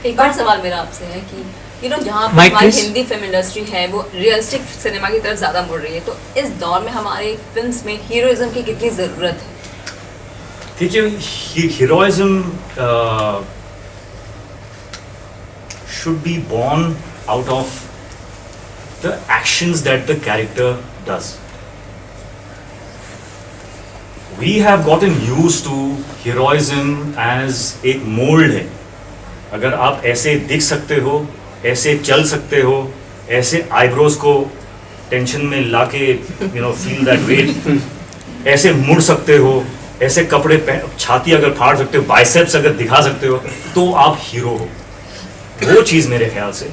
एक और सवाल मेरा आपसे है कि जहाँ पर हमारी हिंदी फिल्म इंडस्ट्री है वो रियलिस्टिक सिनेमा की तरफ ज़्यादा मुड़ रही है, तो इस दौर में हमारे फिल्म्स में हीरोइज्म की कितनी ज़रूरत है? देखिए, heroism should be born out of the actions that the character does. We have gotten used to heroism as एक mold है. अगर आप ऐसे दिख सकते हो, ऐसे चल सकते हो, ऐसे आईब्रोज को टेंशन में लाके फील दैट वेट, ऐसे मुड़ सकते हो, ऐसे कपड़े छाती अगर फाड़ सकते हो, बाइसेप्स अगर दिखा सकते हो, तो आप हीरो हो. वो चीज़ मेरे ख्याल से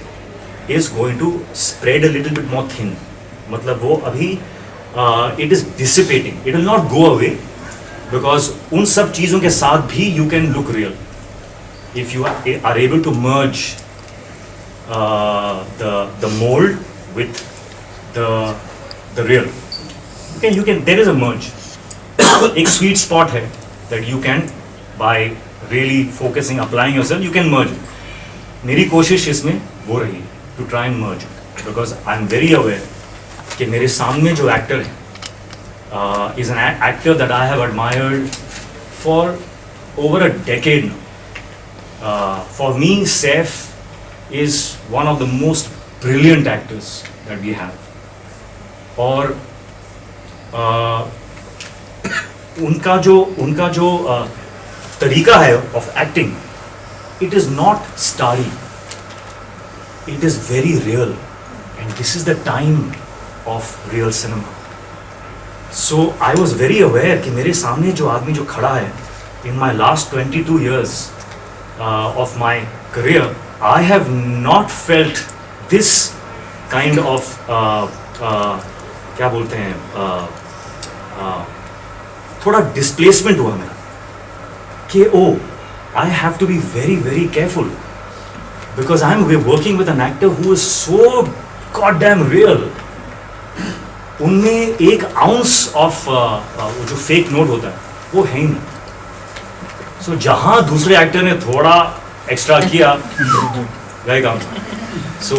is going to spread a little bit more thin. मतलब वो अभी it is dissipating, it will not go away, because उन सब चीज़ों के साथ भी you can look real if you are able to merge the mold with the real. You can there is a merge. एक sweet spot है that you can, by really focusing, applying yourself, you can merge. मेरी कोशिश इसमें वो रही to try and merge, because I am very aware कि मेरे सामने जो actor है is an actor that I have admired for over a decade now. For me, Saif is one of the most brilliant actors that we have. और उनका जो तरीका है of acting, it is not starry, it is very real, and this is the time of real cinema. So I was very aware कि मेरे सामने जो आदमी जो खड़ा है, in my last 22 years of my career, I have not felt this kind of क्या बोलते हैं, थोड़ा displacement हुआ मेरा कि I have to be very very careful because we're working with an actor who is so goddamn real. उनमें एक ounce of वो जो fake note होता है वो है ही नहीं. So जहाँ दूसरे एक्टर ने थोड़ा एक्स्ट्रा किया, गए काम. So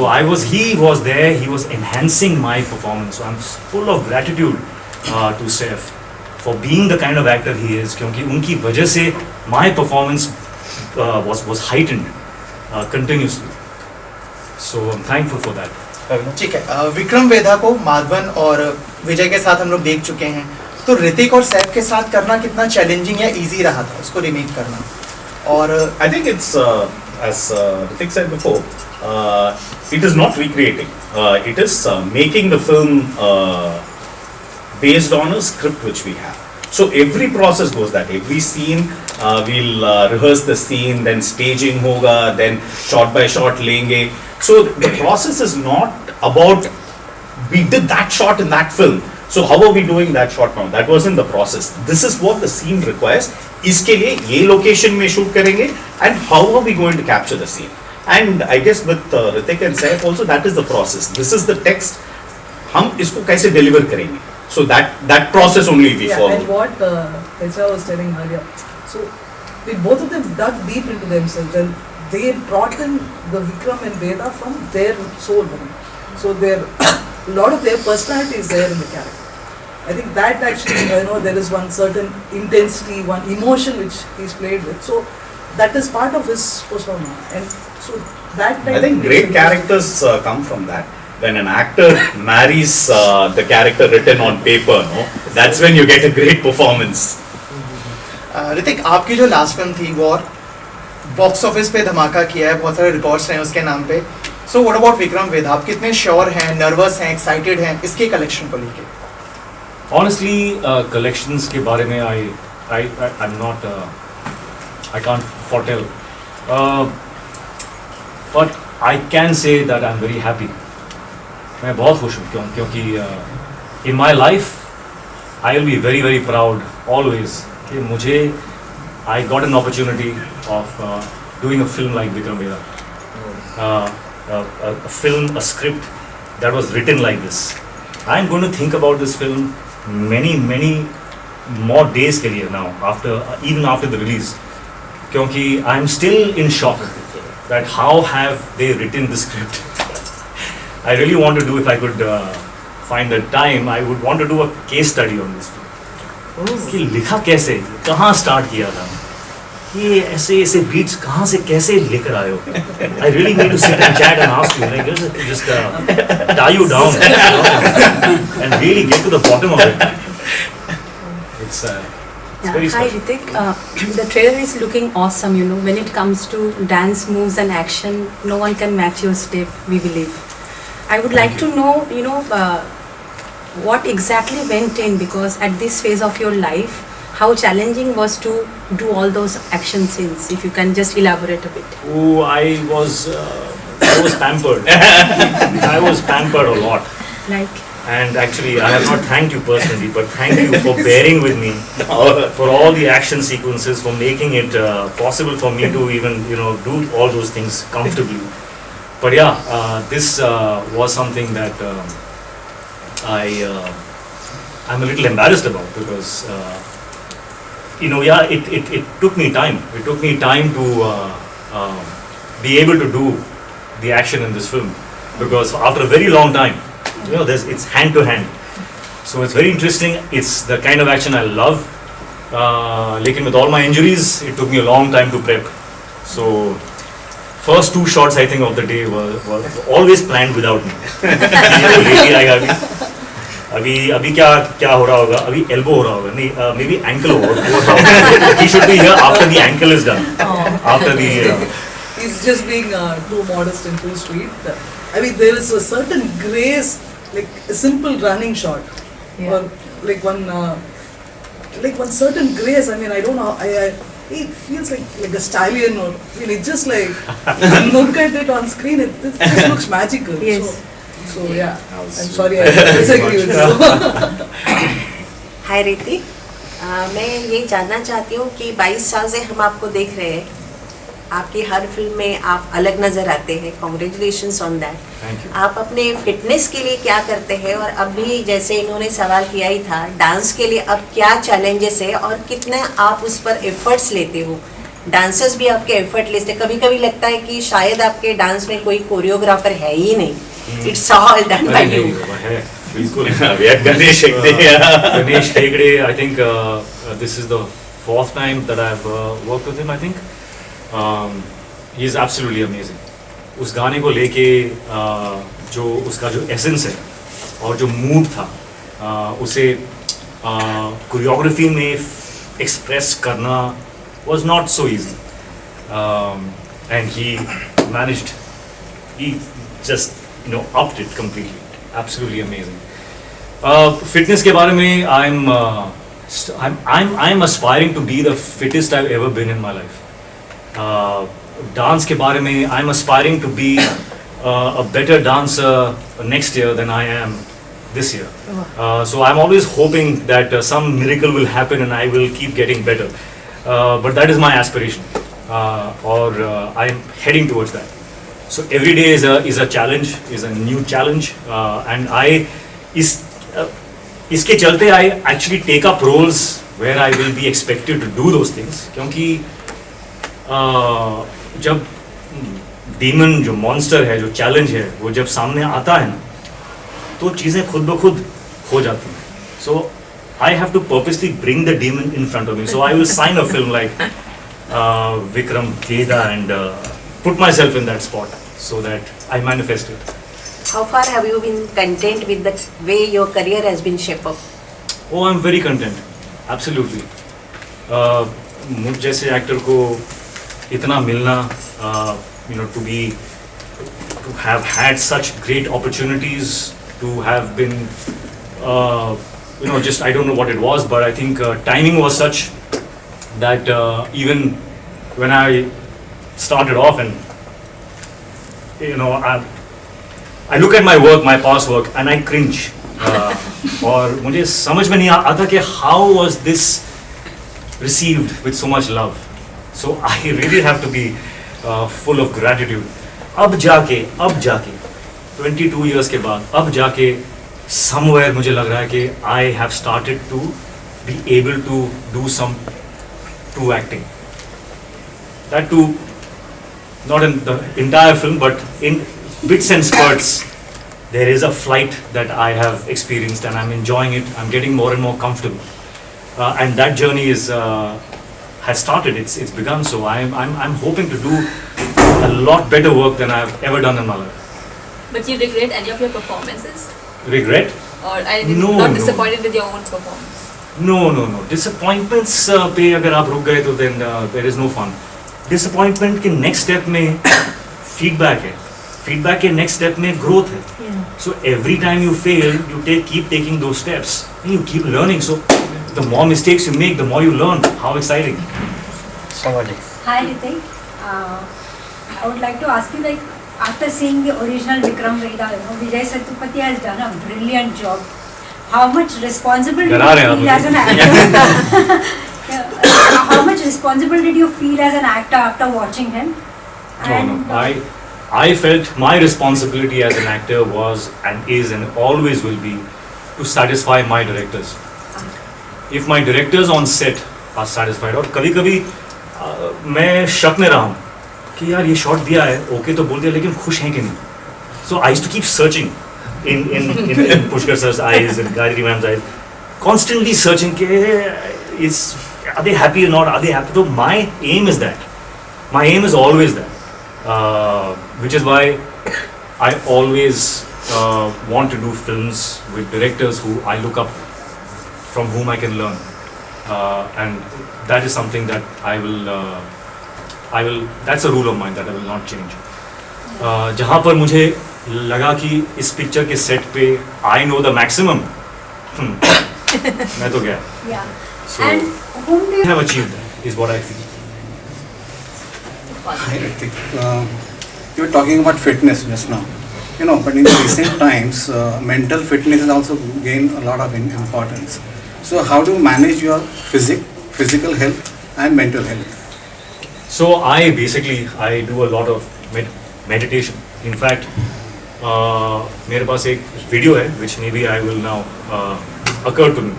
he was there, he was enhancing my performance. So I'm full of gratitude to Saif for being the kind of actor he is, क्योंकि उनकी वजह से my performance was heightened continuously. So I'm thankful for that. ठीक है, विक्रम वेधा को माधवन और विजय के साथ हम लोग देख चुके हैं, तो ऋतिक और सैफ के साथ करना कितना चैलेंजिंग या इजी रहा था उसको रीमेक करना? और I think it's as Hrithik said before, it is not recreating, it is making the film based on a script which we have. So every process goes that every scene we'll rehearse the scene, then staging hoga, then shot by shot lenge. So the process is not about we did that shot in that film, so how are we doing that shot now? That wasn't the process. This is what the scene requires. इसके लिए ये location में shoot करेंगे, and how are we going to capture the scene? And I guess with Hrithik and Saif also, that is the process. This is the text. हम इसको कैसे deliver करेंगे? So that process only we follow. And what Petra was telling earlier. So both of them dug deep into themselves, and they brought in the Vikram and Veda from their soul. So a lot of their personality is there in the character. I think that actually, there is one certain intensity, one emotion which he's played with. So that is part of his persona, and so that. I think great characters come from that. When an actor marries the character written on paper, that's when you get a great performance. Hrithik, आपकी जो last film थी war, box office पे धमाका किया है, बहुत सारे records रहे हैं उसके नाम पे. So what about Vikram Vedha? आप कितने श्योर हैं, नर्वस हैं, एक्साइटेड हैं इसके कलेक्शन को लेके? Honestly, collections के बारे में I'm not, I can't foretell, but I can say that I'm very happy. मैं बहुत खुश हूँ क्योंकि in my life I will be very very proud always कि मुझे I got an opportunity of doing a film like Vikram Veda, a film, a script that was written like this. I'm going to think about this film many more days के लिए now, even after the release, क्योंकि I'm still in shock. that how have they written the script. I really want to do, if I could find the time, I would want to do a case study on this film. कि लिखा कैसे, कहाँ start किया था, ये ऐसे ऐसे beats कहाँ से कैसे लेकर आए हो. I really need to sit and chat and ask you, like just tie you down and really get to the bottom of it. It's very Hi special. Hrithik, the trailer is looking awesome, you know. When it comes to dance moves and action, no one can match your step, we believe. I would like to know, you know, what exactly went in, because at this phase of your life, how challenging was to do all those action scenes. If you can just elaborate a bit. Oh, I was pampered. I was pampered a lot. Like, And actually, I have not thanked you personally, but thank you for bearing with me for all the action sequences, for making it possible for me to even, you know, do all those things comfortably. But yeah, this was something that I'm a little embarrassed about, because you know, yeah, it took me time. It took me time to be able to do the action in this film, because after a very long time, you know, it's hand to hand. So it's very interesting. It's the kind of action I love. Lekin with all my injuries, it took me a long time to prep. So first 2 shots I think of the day were always planned without me. ये लेके आएगा अभी क्या हो रहा होगा, अभी elbow हो रहा होगा, नहीं maybe ankle हो रहा होगा. He should be here after the ankle is done. After the He's just being too modest and too sweet. I mean, there is a certain grace, like a simple running shot, Yeah. or like one certain grace. I mean, I don't know. It feels like a stallion, or I mean, it's just like look at it on screen. It just looks magical. Yes. So yeah. I'm sorry, I disagree with you. हाय ऋतिक, मैं ये जानना चाहती हूँ कि 22 साल से हम आपको देख रहे हैं, आपकी हर फिल्म में आप अलग नज़र आते हैं. Congratulations on that. Thank you. आप अपने फिटनेस के लिए क्या करते हैं, और अभी जैसे इन्होंने सवाल किया ही था, डांस के लिए अब क्या चैलेंजेस है और कितने आप उस पर एफर्ट्स लेते हो. डांसर्स भी आपके एफर्ट लेते हैं. कभी कभी लगता है कि शायद आपके डांस में कोई कोरियोग्राफर है ही नहीं. It's all done by you. बिल्कुल. We had Ganesh Hegde. Ganesh Hegde, I think this is the 4th time that I've worked with him, I think. He is absolutely amazing. उस गाने को लेके जो उसका जो एसेंस है और जो मूड था, उसे कोरियोग्राफी में एक्सप्रेस करना was not so easy. And he managed, he just, you know, upped it completely. Absolutely amazing. Fitness के बारे में I'm aspiring to be the fittest I've ever been in my life. Dance के बारे में I'm aspiring to be a better dancer next year than I am this year. So I'm always hoping that some miracle will happen and I will keep getting better. But that is my aspiration, or I'm heading towards that. So every day is a challenge, is a new challenge, and इसके चलते I actually take up roles where I will be expected to do those things. क्योंकि जब demon जो monster है, जो challenge है, वो जब सामने आता है ना, तो चीज़ें खुद ब खुद हो जाती हैं. So I have to purposely bring the demon in front of me. So I will sign a film like Vikram Veda and put myself in that spot so that I manifest it. How far have you been content with the way your career has been shaped up? Oh, I'm very content. Absolutely. मुझ जैसे actor को इतना मिलना, you know, to have had such great opportunities, to have been, you know, just I don't know what it was, but I think timing was such that even when I started off, and you know, I look at my work, my past work, and I cringe. और मुझे समझ में नहीं आता कि how was this received with so much love. So I really have to be full of gratitude. अब जाके 22 years के बाद, अब जाके somewhere मुझे लग रहा है कि I have started to be able to do some true acting. That too not in the entire film, but in bits and spurts, there is a flight that I have experienced, and I'm enjoying it. I'm getting more and more comfortable, and that journey has started. It's begun. So I'm hoping to do a lot better work than I've ever done in my life. But you regret any of your performances? Regret? Or are you not disappointed with your own performance? No. Disappointments पे अगर आप रुक गए तो then there is no fun. Disappointment के next step में feedback है. Feedback के next step में growth है. So every time you fail, you keep taking those steps. And you keep learning. So the more mistakes you make, the more you learn. How exciting! Hi Hrithik. I would like to ask you, like, after seeing the original Vikram Vedha, Vijay Sethupathi has done a brilliant job. How much responsible did you feel as an actor? How much responsible did you feel as an actor after watching him? No. I felt my responsibility as an actor was and is and always will be to satisfy my directors. If my directors on set are satisfied, और कभी-कभी मैं शक में रहा हूँ कि यार ये शॉट दिया है, ओके तो बोल दिया, लेकिन खुश हैं कि नहीं? So I used to keep searching in Pushkar sir's eyes and Gayatri ma'am's eyes, constantly searching are they happy or not? Are they happy? So my aim is that. My aim is always that, which is why I always want to do films with directors who I look up, from whom I can learn, and that is something that I will. That's a rule of mine that I will not change. जहाँ पर मुझे लगा कि इस picture के set पे I know the maximum, मैं तो गया. Yeah. So And whom do you have achieved that is what I feel. Hi Hrithik. You were talking about fitness just now. But in the recent times, mental fitness has also gained a lot of importance. So how do you manage your physical health and mental health? So I do a lot of meditation. In fact, मेरे पास एक video है which maybe I will now occur to me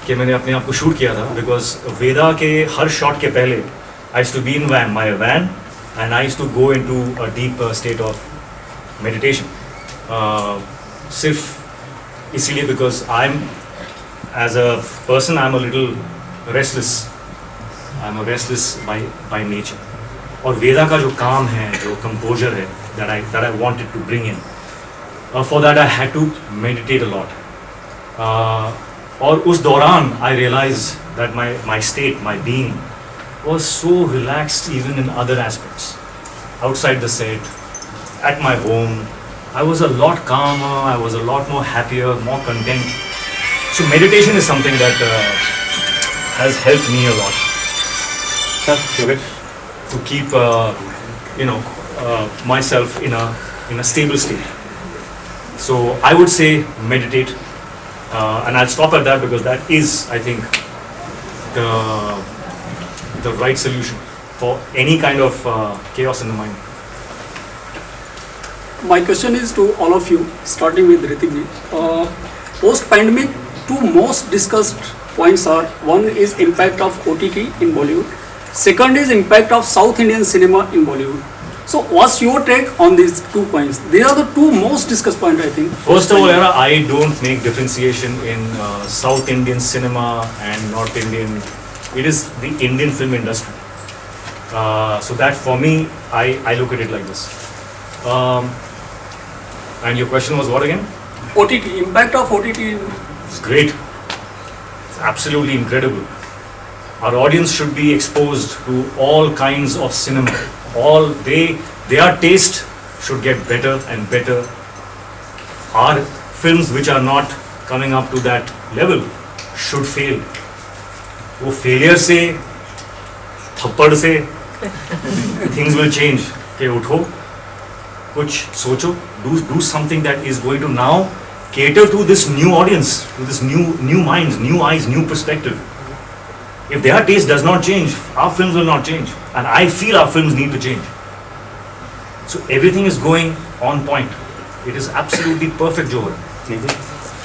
कि मैंने अपने आप को shoot किया था, because वेदा के हर शॉट के पहले I used to be in my van and I used to go into a deep state of meditation. सिर्फ इसीलिए because as a person I'm a little restless. I'm a restless by nature. और वेदा का जो काम है, जो composure है that I wanted to bring in, for that I had to meditate a lot. और उस दौरान I realized that my state, my being was so relaxed even in other aspects. Outside the set, at my home, I was a lot calmer, I was a lot more happier, more content. So meditation is something that has helped me a lot. To keep myself in a stable state. So I would say meditate, and I'll stop at that because that is, I think, the right solution for any kind of chaos in the mind. My question is to all of you, starting with Hrithik. Post-pandemic, two most discussed points are: one is impact of OTT in Bollywood, second is impact of South Indian cinema in Bollywood. So what's your take on these 2 points? They are the two most discussed points, I think. First of all, I don't make differentiation in South Indian cinema and North Indian. It is the Indian film industry. So that for me, I look at it like this. And your question was what again? OTT, impact of OTT. It's great. It's absolutely incredible. Our audience should be exposed to all kinds of cinema. Their taste should get better and better. Our films which are not coming up to that level should fail. वो failure से, थप्पड़ से, things will change. के उठो, कुछ सोचो, do something that is going to now cater to this new audience, to this new minds, new eyes, new perspective. If their taste does not change, our films will not change, and I feel our films need to change. So everything is going on point. It is absolutely perfect, Johar.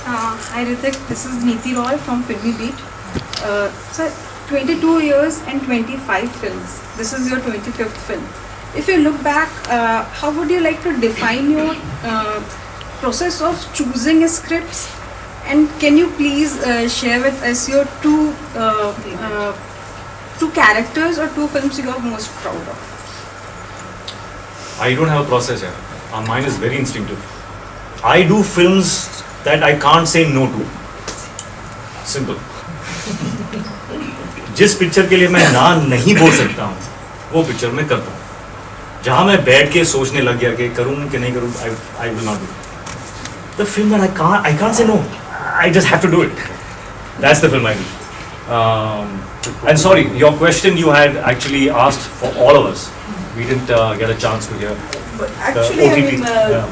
Hi Hrithik, this is Neeti Roy from FeelingBad. Sir, 22 years and 25 films. This is your 25th film. if you look back, how would you like to define your process of choosing a scripts? And can you please share with us your two characters or two films you are most proud of? I don't have a process here. Mine is very instinctive. I do films that I can't say no to. Simple. जिस picture के लिए मैं ना नहीं बोल सकता हूँ वो पिक्चर मैं करता हूँ. जहाँ मैं बैठ के सोचने लग गया कि करूँ कि नहीं करूँ, I will not do. The film that I can't say no. I just have to do it. That's the film I do. And sorry, your question you had actually asked for all of us. We didn't get a chance to hear. But actually, OTT. I mean,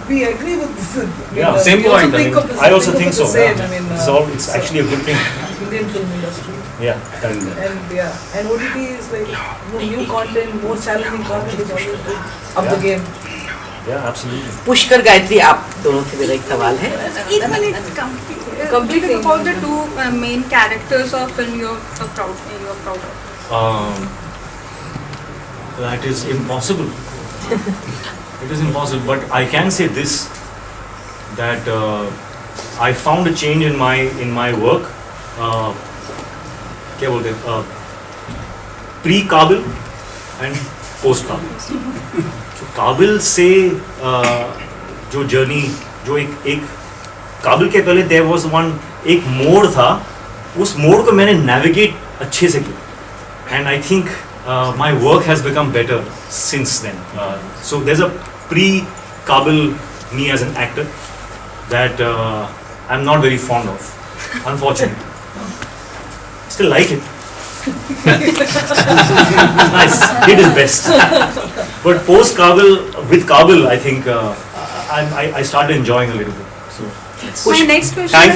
we agree with this. Yeah, same we also point. think of this- I also think so. same. Yeah. I mean, It's actually a good thing. Indian film industry. Yeah. And OTT is like new content, more challenging content is always good. Up the game. Yeah, absolutely. Pushkar Gayatri, आप दोनों से मेरा एक सवाल है. Complete about the two main characters of film you are proud of. That is impossible. It is impossible. But I can say this, that I found a change in my work. क्या बोलते हैं? Pre-Kabil and post-Kabil. So काबिल से जो journey, जो एक काबिल के पहले there was one एक मोड़ था, उस मोड़ को मैंने navigate अच्छे से किया. And I think my work has become better since then. So there's a pre-Kabil me as an actor that I'm not very fond of, unfortunately. Still like it. Nice, did his best. But post-Kabil, with Kabil, I think I started enjoying a little bit. So My next question thank